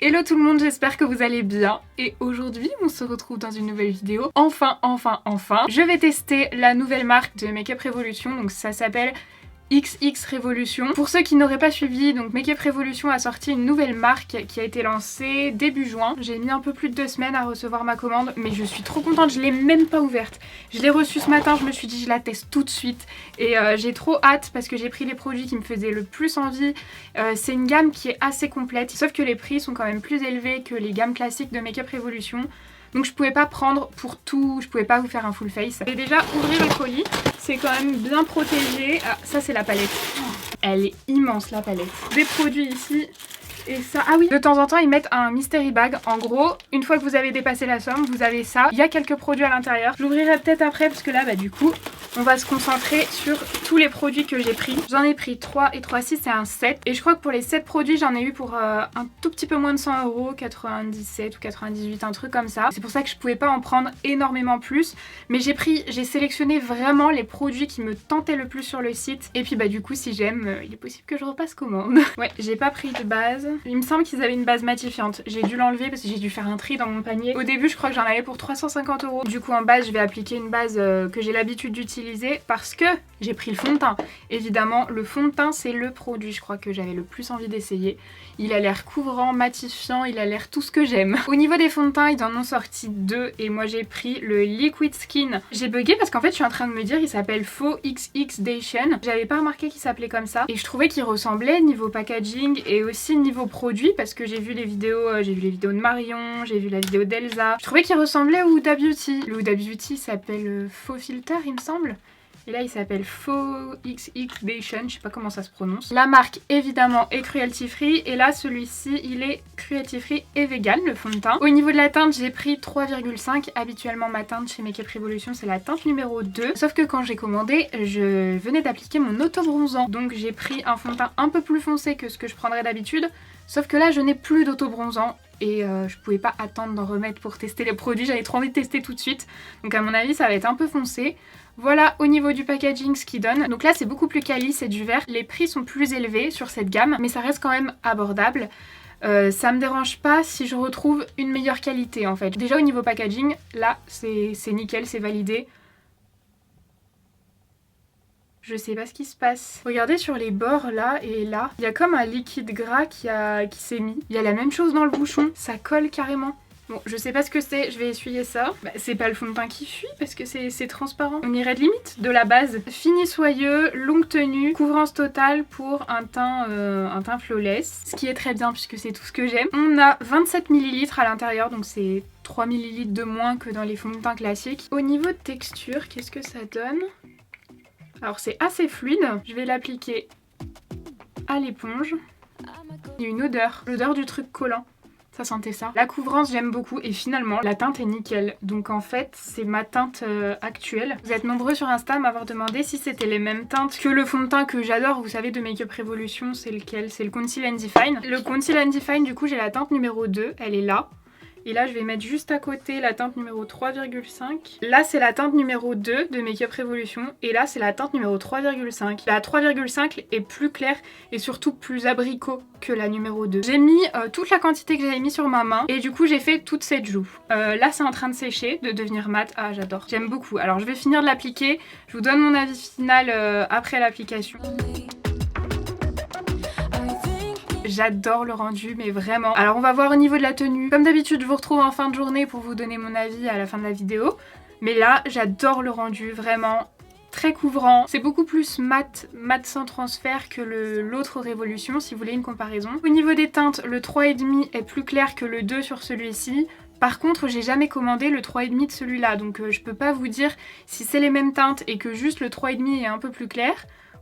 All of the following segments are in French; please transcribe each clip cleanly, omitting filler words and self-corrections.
Hello tout le monde, j'espère que vous allez bien et aujourd'hui on se retrouve dans une nouvelle vidéo. Enfin, je vais tester la nouvelle marque de Make Up Revolution, donc ça s'appelle XX Revolution. Pour ceux qui n'auraient pas suivi, donc Make Up Revolution a sorti une nouvelle marque qui a été lancée début juin. J'ai mis un peu plus de 2 semaines à recevoir ma commande, mais je suis trop contente, je l'ai même pas ouverte. Je l'ai reçue ce matin, je me suis dit je la teste tout de suite et j'ai trop hâte parce que j'ai pris les produits qui me faisaient le plus envie. C'est une gamme qui est assez complète, sauf que les prix sont quand même plus élevés que les gammes classiques de Make Up Revolution. Donc je pouvais pas prendre pour tout, je pouvais pas vous faire un full face. Et déjà ouvrir le colis, c'est quand même bien protégé. Ah, ça c'est la palette. Elle est immense la palette. Des produits ici. Et ça, ah oui, de temps en temps ils mettent un mystery bag. En gros, une fois que vous avez dépassé la somme, vous avez ça. Il y a quelques produits à l'intérieur. J'ouvrirai peut-être après parce que là, bah du coup, on va se concentrer sur tous les produits que j'ai pris. J'en ai pris 3 et 3, 6, c'est un 7. Et je crois que pour les 7 produits, j'en ai eu pour un tout petit peu moins de 100 €, 97 ou 98, un truc comme ça. C'est pour ça que je pouvais pas en prendre énormément plus. Mais j'ai sélectionné vraiment les produits qui me tentaient le plus sur le site. Et puis bah du coup, si j'aime, il est possible que je repasse commande. Ouais, j'ai pas pris de base. Il me semble qu'ils avaient une base matifiante. J'ai dû l'enlever parce que j'ai dû faire un tri dans mon panier. Au début, je crois que j'en avais pour 350 €. Du coup, en base, je vais appliquer une base que j'ai l'habitude d'utiliser parce que j'ai pris le fond de teint. Évidemment, le fond de teint, c'est le produit, je crois, que j'avais le plus envie d'essayer. Il a l'air couvrant, matifiant, il a l'air tout ce que j'aime. Au niveau des fonds de teint, ils en ont sorti 2 et moi j'ai pris le Liquid Skin. J'ai bugué parce qu'en fait, je suis en train de me dire, il s'appelle Faux XX Dation. J'avais pas remarqué qu'il s'appelait comme ça et je trouvais qu'il ressemblait niveau packaging et aussi niveau produit parce que j'ai vu les vidéos de Marion, j'ai vu la vidéo d'Elsa. Je trouvais qu'il ressemblait au Huda Beauty. Le Huda Beauty s'appelle Faux Filter, il me semble. Et là il s'appelle Faux XX Dation, je sais pas comment ça se prononce. La marque évidemment est cruelty free et là celui-ci il est cruelty free et vegan, le fond de teint. Au niveau de la teinte j'ai pris 3,5. Habituellement ma teinte chez Make Up Revolution c'est la teinte numéro 2. Sauf que quand j'ai commandé je venais d'appliquer mon auto-bronzant. Donc j'ai pris un fond de teint un peu plus foncé que ce que je prendrais d'habitude. Sauf que là je n'ai plus d'auto-bronzant. Et je pouvais pas attendre d'en remettre pour tester les produits, j'avais trop envie de tester tout de suite. Donc à mon avis ça va être un peu foncé. Voilà au niveau du packaging ce qu'il donne. Donc là c'est beaucoup plus quali, c'est du vert. Les prix sont plus élevés sur cette gamme, mais ça reste quand même abordable. Ça me dérange pas si je retrouve une meilleure qualité en fait. Déjà au niveau packaging, là c'est nickel, c'est validé. Je sais pas ce qui se passe. Regardez sur les bords là et là, il y a comme un liquide gras qui s'est mis. Il y a la même chose dans le bouchon, ça colle carrément. Bon, je sais pas ce que c'est, je vais essuyer ça. Bah, c'est pas le fond de teint qui fuit parce que c'est transparent. On irait de limite de la base. Fini soyeux, longue tenue, couvrance totale pour un teint flawless. Ce qui est très bien puisque c'est tout ce que j'aime. On a 27 ml à l'intérieur, donc c'est 3 ml de moins que dans les fonds de teint classiques. Au niveau de texture, qu'est-ce que ça donne ? Alors c'est assez fluide, je vais l'appliquer à l'éponge. Il y a une odeur, l'odeur du truc collant. Ça sentait ça. La couvrance j'aime beaucoup et finalement la teinte est nickel. Donc en fait c'est ma teinte actuelle. Vous êtes nombreux sur Insta à m'avoir demandé si c'était les mêmes teintes que le fond de teint que j'adore. Vous savez de Make Up Revolution, c'est lequel? C'est le Conceal and Define. Le Conceal and Define du coup j'ai la teinte numéro 2, elle est là. Et là je vais mettre juste à côté la teinte numéro 3,5. Là c'est la teinte numéro 2 de Make Up Revolution. Et là c'est la teinte numéro 3,5. La 3,5 est plus claire et surtout plus abricot que la numéro 2. J'ai mis toute la quantité que j'avais mis sur ma main. Et du coup j'ai fait toute cette joue. Là c'est en train de sécher, de devenir mat. Ah j'adore, j'aime beaucoup. Alors je vais finir de l'appliquer. Je vous donne mon avis final après l'application. J'adore le rendu, mais vraiment. Alors on va voir au niveau de la tenue. Comme d'habitude, je vous retrouve en fin de journée pour vous donner mon avis à la fin de la vidéo. Mais là, j'adore le rendu, vraiment. Très couvrant. C'est beaucoup plus mat sans transfert que l'autre Révolution, si vous voulez une comparaison. Au niveau des teintes, le 3,5 est plus clair que le 2 sur celui-ci. Par contre, j'ai jamais commandé le 3,5 de celui-là, donc je peux pas vous dire si c'est les mêmes teintes et que juste le 3,5 est un peu plus clair.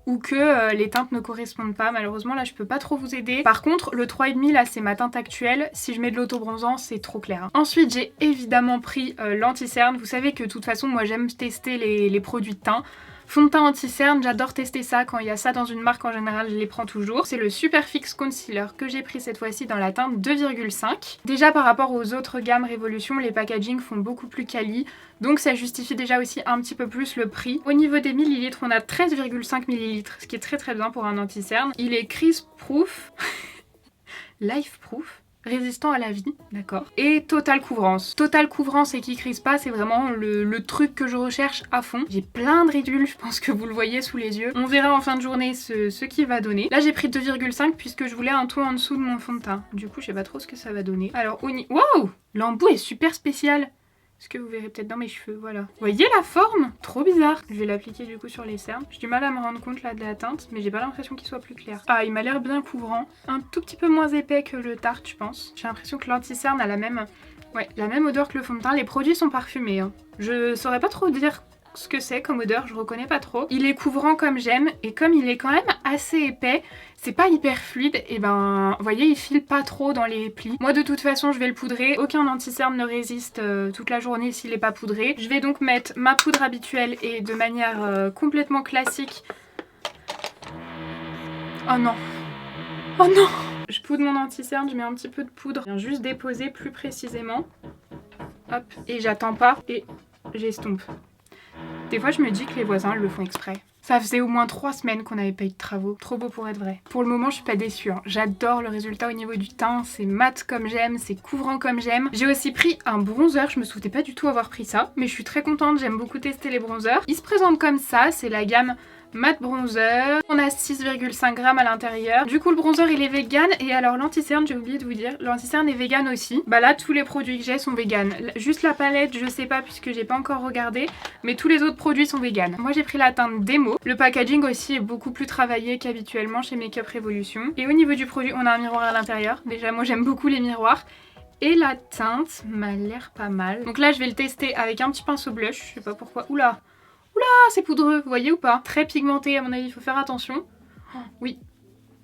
Ou que les teintes ne correspondent pas. Malheureusement là je peux pas trop vous aider. Par contre le 3,5 là c'est ma teinte actuelle. Si je mets de l'auto-bronzant c'est trop clair. Ensuite j'ai évidemment pris l'anti-cerne. Vous savez que de toute façon moi j'aime tester les produits de teint. Fond de teint anti-cerne, j'adore tester ça. Quand il y a ça dans une marque en général je les prends toujours. C'est le Superfix Concealer que j'ai pris cette fois-ci dans la teinte 2,5. Déjà par rapport aux autres gammes Révolution, les packaging font beaucoup plus quali. Donc ça justifie déjà aussi un petit peu plus le prix. Au niveau des millilitres, on a 13,5 ml, ce qui est très très bien pour un anti-cerne. Il est Crease Proof, Life Proof. résistant à la vie, d'accord. Et totale couvrance. Totale couvrance et qui crise pas, c'est vraiment le truc que je recherche à fond. J'ai plein de ridules, je pense que vous le voyez sous les yeux. On verra en fin de journée ce qu'il va donner. Là j'ai pris 2,5 puisque je voulais un ton en dessous de mon fond de teint. Du coup je sais pas trop ce que ça va donner. Alors waouh, l'embout est super spécial. Ce que vous verrez peut-être dans mes cheveux, voilà. Vous voyez la forme? Trop bizarre. Je vais l'appliquer du coup sur les cernes. J'ai du mal à me rendre compte là de la teinte, mais j'ai pas l'impression qu'il soit plus clair. Ah, il m'a l'air bien couvrant. Un tout petit peu moins épais que le Tarte, je pense. J'ai l'impression que l'anti-cerne a la même odeur que le fond de teint. Les produits sont parfumés, hein. Je saurais pas trop dire ce que c'est comme odeur, je reconnais pas trop. Il est couvrant comme j'aime et comme il est quand même assez épais, c'est pas hyper fluide, et ben vous voyez il file pas trop dans les plis. Moi de toute façon je vais le poudrer, aucun anti-cerne ne résiste toute la journée s'il est pas poudré. Je vais donc mettre ma poudre habituelle et de manière complètement classique. Oh non. Oh non. Je poudre mon anti-cerne, je mets un petit peu de poudre. Je viens juste déposer plus précisément. Hop, et j'attends pas et j'estompe. Des fois je me dis que les voisins le font exprès. Ça faisait au moins 3 semaines qu'on n'avait pas eu de travaux. Trop beau pour être vrai. Pour le moment je suis pas déçue, hein. J'adore le résultat au niveau du teint. C'est mat comme j'aime, c'est couvrant comme j'aime. J'ai aussi pris un bronzer, je me souvenais pas du tout avoir pris ça. Mais je suis très contente, j'aime beaucoup tester les bronzers. Il se présente comme ça, c'est la gamme Matte Bronzer. On a 6,5 g à l'intérieur. Du coup le bronzer il est vegan. Et alors l'anti-cerne, j'ai oublié de vous dire, l'anti-cerne est vegan aussi. Bah là tous les produits que j'ai sont vegan. Juste la palette je sais pas puisque j'ai pas encore regardé, mais tous les autres produits sont vegan. Moi j'ai pris la teinte Demo. Le packaging aussi est beaucoup plus travaillé qu'habituellement chez Make Up Revolution. Et au niveau du produit on a un miroir à l'intérieur. Déjà moi j'aime beaucoup les miroirs. Et la teinte m'a l'air pas mal. Donc là je vais le tester avec un petit pinceau blush. Je sais pas pourquoi. Oula, c'est poudreux, vous voyez ou pas? Très pigmenté, à mon avis, il faut faire attention. Oh, oui,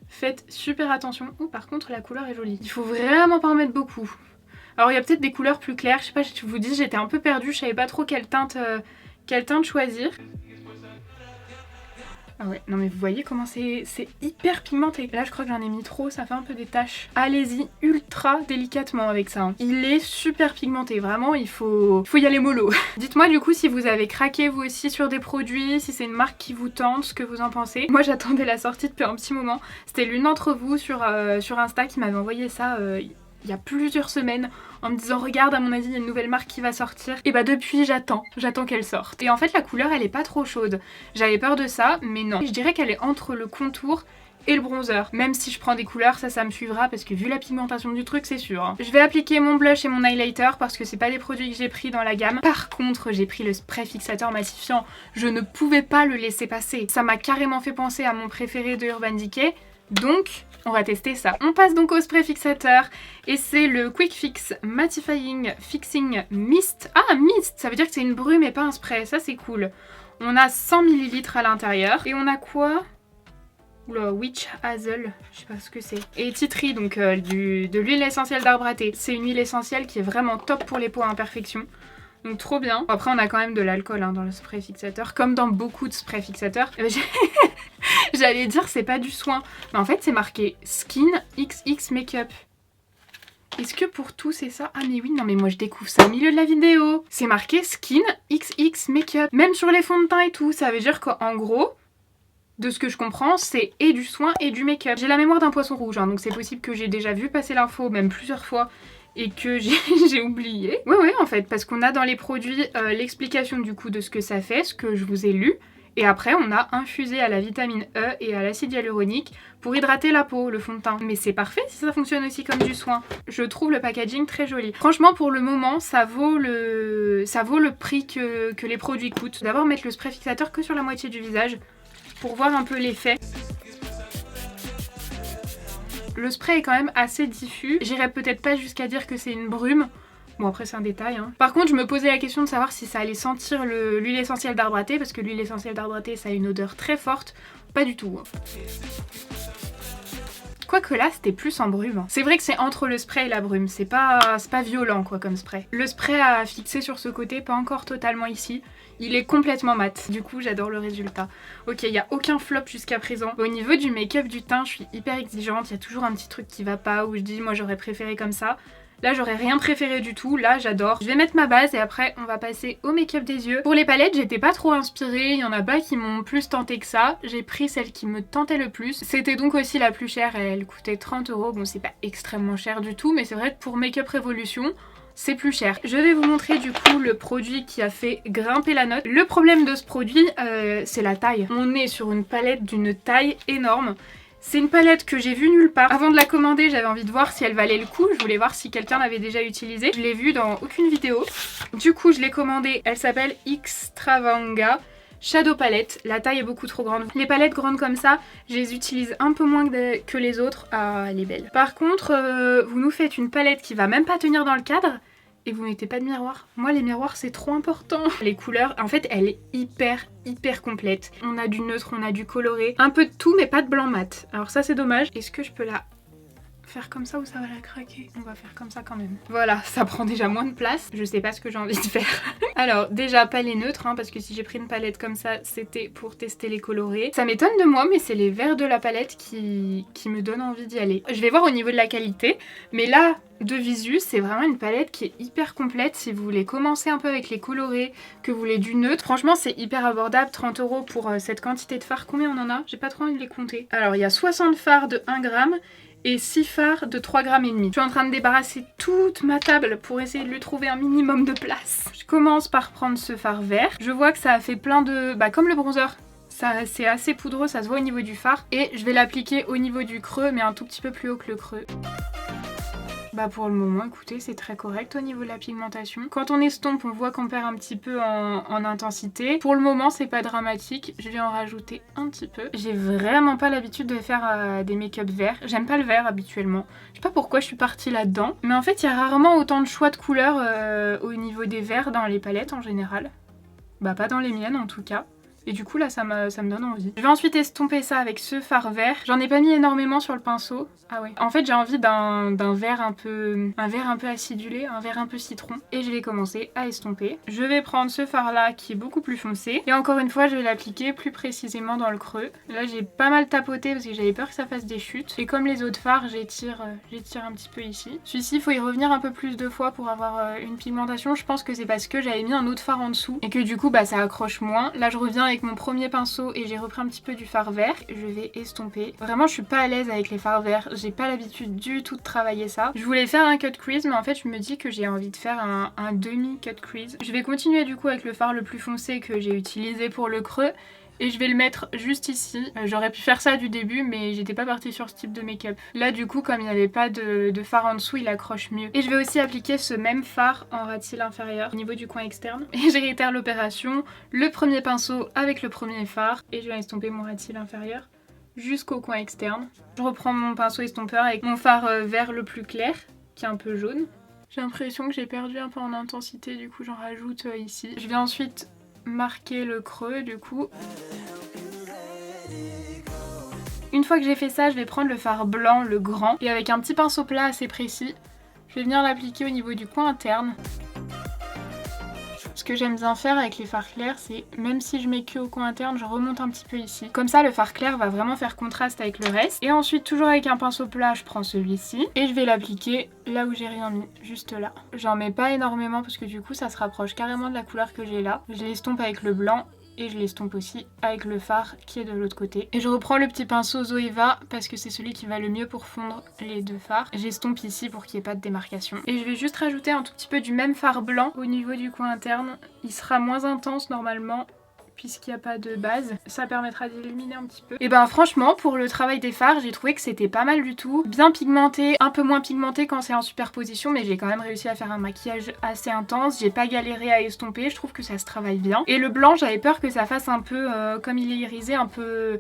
faites super attention. Oh, par contre, la couleur est jolie. Il faut vraiment pas en mettre beaucoup. Alors, il y a peut-être des couleurs plus claires. Je sais pas, je vous dis, j'étais un peu perdue. Je savais pas trop quelle teinte choisir. Ah ouais, non mais vous voyez comment c'est hyper pigmenté. Là je crois que j'en ai mis trop, ça fait un peu des taches. Allez-y ultra délicatement avec ça, hein. Il est super pigmenté, vraiment il faut y aller mollo. Dites-moi du coup si vous avez craqué vous aussi sur des produits, si c'est une marque qui vous tente, ce que vous en pensez. Moi j'attendais la sortie depuis un petit moment. C'était l'une d'entre vous sur Insta qui m'avait envoyé ça il y a plusieurs semaines en me disant regarde à mon avis il y a une nouvelle marque qui va sortir. Et bah depuis j'attends qu'elle sorte. Et en fait la couleur elle est pas trop chaude. J'avais peur de ça mais non. Je dirais qu'elle est entre le contour et le bronzer. Même si je prends des couleurs ça me suivra parce que vu la pigmentation du truc c'est sûr, hein. Je vais appliquer mon blush et mon highlighter parce que c'est pas des produits que j'ai pris dans la gamme. Par contre j'ai pris le spray fixateur matifiant. Je ne pouvais pas le laisser passer. Ça m'a carrément fait penser à mon préféré de Urban Decay. Donc on va tester ça. On passe donc au spray fixateur et c'est le Quick Fix Mattifying Fixing Mist. Ah, mist, ça veut dire que c'est une brume et pas un spray, ça c'est cool. On a 100 ml à l'intérieur et on a quoi? Oula, Witch Hazel, je sais pas ce que c'est. Et tea tree, donc de l'huile essentielle d'arbre à thé. C'est une huile essentielle qui est vraiment top pour les peaux à imperfection. Donc trop bien. Après on a quand même de l'alcool hein, dans le spray fixateur, comme dans beaucoup de sprays fixateurs. J'allais dire c'est pas du soin, mais en fait c'est marqué Skin XX Makeup. Est-ce que pour tout c'est ça? Ah mais oui, non mais moi je découvre ça au milieu de la vidéo. C'est marqué Skin XX Makeup. Même sur les fonds de teint et tout, ça veut dire qu'en gros, de ce que je comprends, c'est et du soin et du make-up. J'ai la mémoire d'un poisson rouge, hein, donc c'est possible que j'ai déjà vu passer l'info, même plusieurs fois, et que j'ai oublié. Ouais, en fait, parce qu'on a dans les produits l'explication du coup de ce que ça fait, ce que je vous ai lu. Et après, on a infusé à la vitamine E et à l'acide hyaluronique pour hydrater la peau, le fond de teint. Mais c'est parfait si ça fonctionne aussi comme du soin. Je trouve le packaging très joli. Franchement, pour le moment, ça vaut le prix que les produits coûtent. D'abord, mettre le spray fixateur que sur la moitié du visage pour voir un peu l'effet. Le spray est quand même assez diffus. J'irais peut-être pas jusqu'à dire que c'est une brume. Bon après c'est un détail hein. Par contre je me posais la question de savoir si ça allait sentir l'huile essentielle d'arbre à thé, parce que l'huile essentielle d'arbre à thé ça a une odeur très forte. Pas du tout hein. Quoique là c'était plus en brume. C'est vrai que c'est entre le spray et la brume, c'est pas violent quoi comme spray. Le spray a fixé sur ce côté, pas encore totalement ici. Il est complètement mat, du coup j'adore le résultat. Ok, il n'y a aucun flop jusqu'à présent. Au niveau du make-up du teint, je suis hyper exigeante, il y a toujours un petit truc qui va pas, où je dis moi j'aurais préféré comme ça. Là j'aurais rien préféré du tout, là j'adore. Je vais mettre ma base et après on va passer au make-up des yeux. Pour les palettes j'étais pas trop inspirée, il y en a pas qui m'ont plus tenté que ça. J'ai pris celle qui me tentait le plus. C'était donc aussi la plus chère, elle coûtait 30 €. Bon c'est pas extrêmement cher du tout, mais c'est vrai que pour Make-up Revolution, c'est plus cher. Je vais vous montrer du coup le produit qui a fait grimper la note. Le problème de ce produit, c'est la taille. On est sur une palette d'une taille énorme. C'est une palette que j'ai vue nulle part. Avant de la commander, j'avais envie de voir si elle valait le coup. Je voulais voir si quelqu'un l'avait déjà utilisée. Je l'ai vue dans aucune vidéo. Du coup, je l'ai commandée. Elle s'appelle Xtravanga Shadow Palette. La taille est beaucoup trop grande. Les palettes grandes comme ça, je les utilise un peu moins que les autres. Ah, elle est belle. Par contre, vous nous faites une palette qui va même pas tenir dans le cadre et vous mettez pas de miroir. Moi, les miroirs, c'est trop important. Les couleurs, en fait, elle est hyper complète. On a du neutre, on a du coloré. Un peu de tout, mais pas de blanc mat. Alors ça, c'est dommage. Est-ce que je peux la faire comme ça ou ça va la craquer? On va faire comme ça quand même. Voilà, ça prend déjà moins de place. Je sais pas ce que j'ai envie de faire. Alors déjà pas les neutres parce que si j'ai pris une palette comme ça c'était pour tester les colorés. Ça m'étonne de moi mais c'est les verts de la palette qui me donnent envie d'y aller. Je vais voir au niveau de la qualité mais là de visu c'est vraiment une palette qui est hyper complète si vous voulez commencer un peu avec les colorés, que vous voulez du neutre. Franchement c'est hyper abordable, 30 € pour cette quantité de fards. Combien on en a? J'ai pas trop envie de les compter. Alors il y a 60 fards de 1 gramme et 6 fards de 3,5 grammes. Je suis en train de débarrasser toute ma table pour essayer de lui trouver un minimum de place. Je commence par prendre ce fard vert. Je vois que ça a fait plein de... comme le bronzer. Ça, c'est assez poudreux, ça se voit au niveau du fard. Et je vais l'appliquer au niveau du creux, mais un tout petit peu plus haut que le creux. Pour le moment, écoutez, c'est très correct au niveau de la pigmentation. Quand on estompe, on voit qu'on perd un petit peu en intensité. Pour le moment, c'est pas dramatique. Je vais en rajouter un petit peu. J'ai vraiment pas l'habitude de faire des make-up verts. J'aime pas le vert habituellement. Je sais pas pourquoi je suis partie là-dedans. Mais en fait, il y a rarement autant de choix de couleurs au niveau des verts dans les palettes en général. Pas dans les miennes en tout cas. Et du coup là ça me donne envie. Je vais ensuite estomper ça avec ce fard vert. J'en ai pas mis énormément sur le pinceau. Ah ouais. En fait j'ai envie d'un vert un peu acidulé, un vert un peu citron. Et je vais commencer à estomper. Je vais prendre ce fard là qui est beaucoup plus foncé. Et encore une fois je vais l'appliquer plus précisément dans le creux. Là j'ai pas mal tapoté parce que j'avais peur que ça fasse des chutes. Et comme les autres fards j'étire un petit peu ici. Celui-ci il faut y revenir un peu plus de fois pour avoir une pigmentation. Je pense que c'est parce que j'avais mis un autre fard en dessous. Et que du coup ça accroche moins. Là je reviens avec mon premier pinceau et j'ai repris un petit peu du fard vert. Je vais estomper. Vraiment je suis pas à l'aise avec les fards verts. J'ai pas l'habitude du tout de travailler ça. Je voulais faire un cut crease mais en fait je me dis que j'ai envie de faire un demi cut crease. Je vais continuer du coup avec le fard le plus foncé que j'ai utilisé pour le creux. Et je vais le mettre juste ici. J'aurais pu faire ça du début mais j'étais pas partie sur ce type de make-up. Là du coup comme il n'y avait pas de fard en dessous il accroche mieux. Et je vais aussi appliquer ce même fard en ras de cils inférieur au niveau du coin externe. Et je réitère l'opération. Le premier pinceau avec le premier fard. Et je vais estomper mon ras de cils inférieur jusqu'au coin externe. Je reprends mon pinceau estompeur avec mon fard vert le plus clair qui est un peu jaune. J'ai l'impression que j'ai perdu un peu en intensité du coup j'en rajoute ici. Je vais ensuite marquer le creux du coup. Une fois que j'ai fait ça, je vais prendre le fard blanc, le grand, et avec un petit pinceau plat assez précis, je vais venir l'appliquer au niveau du coin interne. Ce que j'aime bien faire avec les fards clairs, c'est même si je mets que au coin interne, je remonte un petit peu ici. Comme ça, le fard clair va vraiment faire contraste avec le reste. Et ensuite, toujours avec un pinceau plat, je prends celui-ci et je vais l'appliquer là où j'ai rien mis, juste là. J'en mets pas énormément parce que du coup, ça se rapproche carrément de la couleur que j'ai là. Je l'estompe avec le blanc. Et je l'estompe aussi avec le fard qui est de l'autre côté. Et je reprends le petit pinceau Zoeva parce que c'est celui qui va le mieux pour fondre les deux fards. J'estompe ici pour qu'il n'y ait pas de démarcation. Et je vais juste rajouter un tout petit peu du même fard blanc au niveau du coin interne. Il sera moins intense normalement puisqu'il n'y a pas de base. Ça permettra d'illuminer un petit peu. Et franchement pour le travail des fards j'ai trouvé que c'était pas mal du tout. Bien pigmenté, un peu moins pigmenté quand c'est en superposition mais j'ai quand même réussi à faire un maquillage assez intense. J'ai pas galéré à estomper, je trouve que ça se travaille bien. Et le blanc j'avais peur que ça fasse un peu comme il est irisé, un peu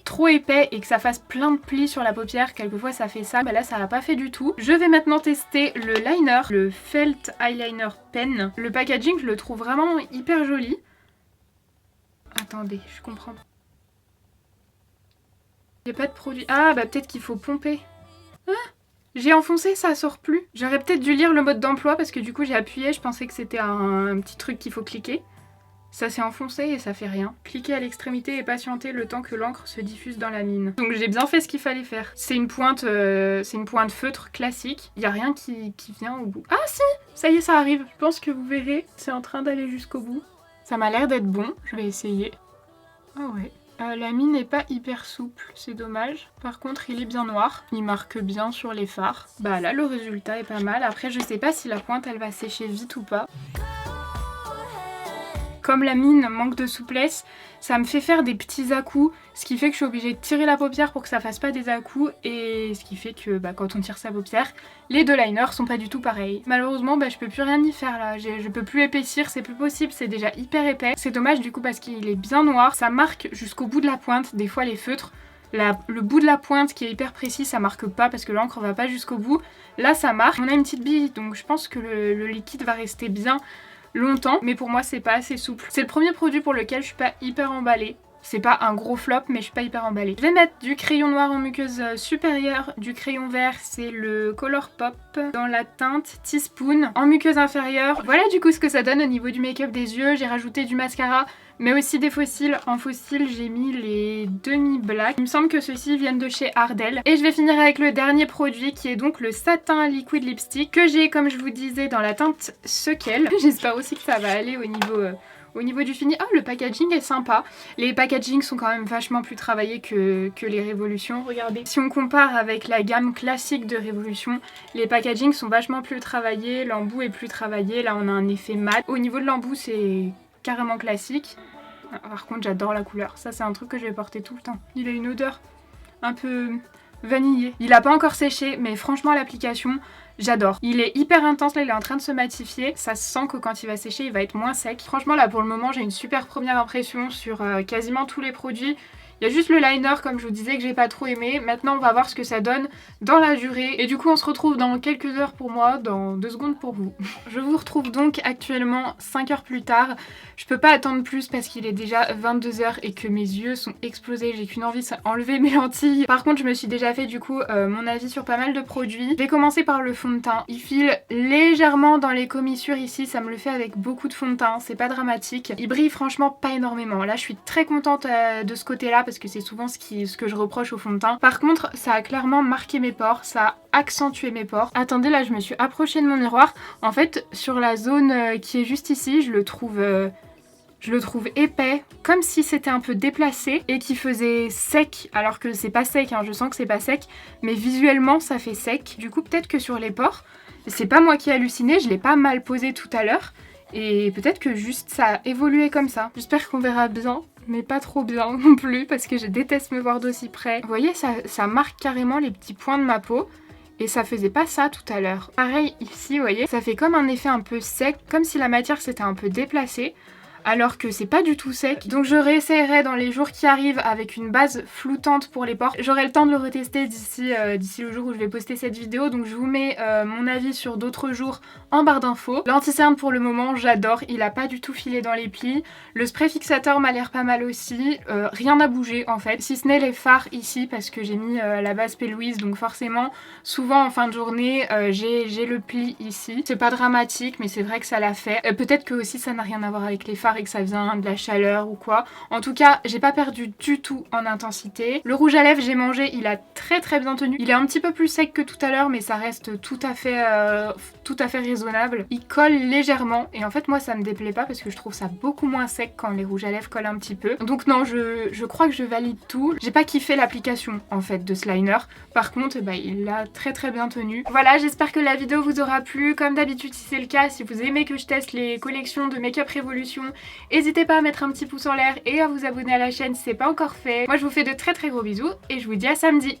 trop épais et que ça fasse plein de plis sur la paupière. Quelquefois ça fait ça, mais là ça l'a pas fait du tout. Je vais maintenant tester le liner, le Felt Eyeliner Pen. Le packaging je le trouve vraiment hyper joli. Attendez, je comprends pas. Il n'y a pas de produit. Ah peut-être qu'il faut pomper. Ah, j'ai enfoncé, ça sort plus. J'aurais peut-être dû lire le mode d'emploi parce que du coup j'ai appuyé, je pensais que c'était un petit truc qu'il faut cliquer. Ça s'est enfoncé et ça fait rien. Cliquez à l'extrémité et patientez le temps que l'encre se diffuse dans la mine. Donc j'ai bien fait ce qu'il fallait faire. C'est une pointe feutre classique. Il y a rien qui vient au bout. Ah si, ça y est, ça arrive. Je pense que vous verrez, c'est en train d'aller jusqu'au bout. Ça m'a l'air d'être bon. Je vais essayer. Ah ouais. La mine n'est pas hyper souple, c'est dommage. Par contre, il est bien noir. Il marque bien sur les phares. Bah là, le résultat est pas mal. Après, je sais pas si la pointe, elle va sécher vite ou pas. Comme la mine manque de souplesse, ça me fait faire des petits à-coups, ce qui fait que je suis obligée de tirer la paupière pour que ça fasse pas des à-coups, et ce qui fait que quand on tire sa paupière, les deux liners sont pas du tout pareils. Malheureusement, je peux plus rien y faire là, je peux plus épaissir, c'est plus possible, c'est déjà hyper épais. C'est dommage du coup parce qu'il est bien noir, ça marque jusqu'au bout de la pointe, des fois les feutres. Le bout de la pointe qui est hyper précis, ça marque pas parce que l'encre va pas jusqu'au bout. Là ça marque, on a une petite bille, donc je pense que le liquide va rester bien longtemps, mais pour moi c'est pas assez souple. C'est le premier produit pour lequel je suis pas hyper emballée. C'est pas un gros flop, mais je suis pas hyper emballée. Je vais mettre du crayon noir en muqueuse supérieure, du crayon vert, c'est le Colourpop dans la teinte Teaspoon en muqueuse inférieure. Voilà du coup ce que ça donne au niveau du make-up des yeux. J'ai rajouté du mascara, mais aussi des fossiles. En fossiles, j'ai mis les demi-blacks. Il me semble que ceux-ci viennent de chez Ardell. Et je vais finir avec le dernier produit qui est donc le Satin Liquid Lipstick que j'ai, comme je vous disais, dans la teinte Sequel. J'espère aussi que ça va aller au niveau du fini. Oh, le packaging est sympa. Les packagings sont quand même vachement plus travaillés que les Révolutions. Regardez. Si on compare avec la gamme classique de Révolution, les packagings sont vachement plus travaillés. L'embout est plus travaillé. Là, on a un effet mat. Au niveau de l'embout, c'est carrément classique. Par contre, j'adore la couleur. Ça, c'est un truc que je vais porter tout le temps. Il a une odeur un peu vanillée. Il a pas encore séché, mais franchement, l'application, j'adore. Il est hyper intense, là il est en train de se matifier. Ça se sent que quand il va sécher, il va être moins sec. Franchement là pour le moment j'ai une super première impression sur quasiment tous les produits. Il y a juste le liner comme je vous disais que j'ai pas trop aimé. Maintenant on va voir ce que ça donne dans la durée. Et du coup on se retrouve dans quelques heures pour moi, dans 2 secondes pour vous. Je vous retrouve donc actuellement 5 heures plus tard. Je peux pas attendre plus parce qu'il est déjà 22 h et que mes yeux sont explosés. J'ai qu'une envie, c'est enlever mes lentilles. Par contre je me suis déjà fait du coup mon avis sur pas mal de produits. Je vais commencer par le fond de teint. Il file légèrement dans les commissures ici. Ça me le fait avec beaucoup de fond de teint. C'est pas dramatique. Il brille franchement pas énormément. Là je suis très contente de ce côté là parce que c'est souvent ce que je reproche au fond de teint. Par contre ça a clairement marqué mes pores. Ça a accentué mes pores. Attendez là je me suis approchée de mon miroir. En fait sur la zone qui est juste ici je le trouve épais, comme si c'était un peu déplacé et qui faisait sec, alors que c'est pas sec, hein, je sens que c'est pas sec, mais visuellement ça fait sec. Du coup peut-être que sur les pores, c'est pas moi qui ai halluciné, je l'ai pas mal posé tout à l'heure, et peut-être que juste ça a évolué comme ça. J'espère qu'on verra bien, mais pas trop bien non plus, parce que je déteste me voir d'aussi près. Vous voyez, ça marque carrément les petits points de ma peau. Et ça faisait pas ça tout à l'heure. Pareil ici, vous voyez, ça fait comme un effet un peu sec, comme si la matière s'était un peu déplacée. Alors que c'est pas du tout sec. Donc je réessayerai dans les jours qui arrivent avec une base floutante pour les pores. J'aurai le temps de le retester d'ici le jour où je vais poster cette vidéo. Donc je vous mets mon avis sur d'autres jours en barre d'infos. L'anti-cerne pour le moment j'adore, il a pas du tout filé dans les plis. Le spray fixateur m'a l'air pas mal aussi. Rien n'a bougé en fait, si ce n'est les fards ici parce que j'ai mis la base P. Louise. Donc forcément souvent en fin de journée j'ai le pli ici. C'est pas dramatique mais c'est vrai que ça l'a fait. Peut-être que aussi ça n'a rien à voir avec les fards et que ça vient de la chaleur ou quoi. En tout cas, j'ai pas perdu du tout en intensité. Le rouge à lèvres, j'ai mangé, il a très bien tenu. Il est un petit peu plus sec que tout à l'heure, mais ça reste tout à fait raisonnable. Il colle légèrement et en fait moi ça me déplaît pas parce que je trouve ça beaucoup moins sec quand les rouges à lèvres collent un petit peu. Donc non, je crois que je valide tout. J'ai pas kiffé l'application en fait de ce liner. Par contre, il l'a très bien tenu. Voilà, j'espère que la vidéo vous aura plu. Comme d'habitude, si c'est le cas, si vous aimez que je teste les collections de Make Up Révolution, n'hésitez pas à mettre un petit pouce en l'air et à vous abonner à la chaîne si c'est pas encore fait. Moi je vous fais de très gros bisous et je vous dis à samedi.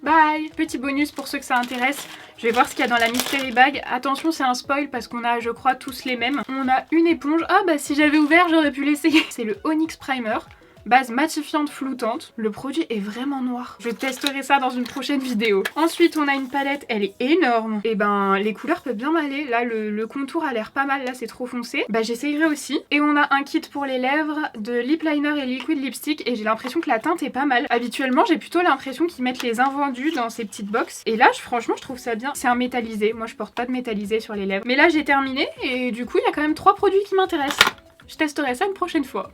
Bye. Petit bonus pour ceux que ça intéresse, je vais voir ce qu'il y a dans la mystery bag. Attention, c'est un spoil parce qu'on a je crois tous les mêmes. On a une éponge. Ah bah si j'avais ouvert j'aurais pu l'essayer. C'est le Onyx Primer. Base matifiante floutante. Le produit est vraiment noir. Je testerai ça dans une prochaine vidéo. Ensuite, on a une palette, elle est énorme. Et les couleurs peuvent bien m'aller. Là, le contour a l'air pas mal. Là, c'est trop foncé. J'essayerai aussi. Et on a un kit pour les lèvres, de lip liner et liquid lipstick. Et j'ai l'impression que la teinte est pas mal. Habituellement, j'ai plutôt l'impression qu'ils mettent les invendus dans ces petites box. Et là, franchement, je trouve ça bien. C'est un métallisé. Moi, je porte pas de métallisé sur les lèvres. Mais là, j'ai terminé. Et du coup, il y a quand même 3 produits qui m'intéressent. Je testerai ça une prochaine fois.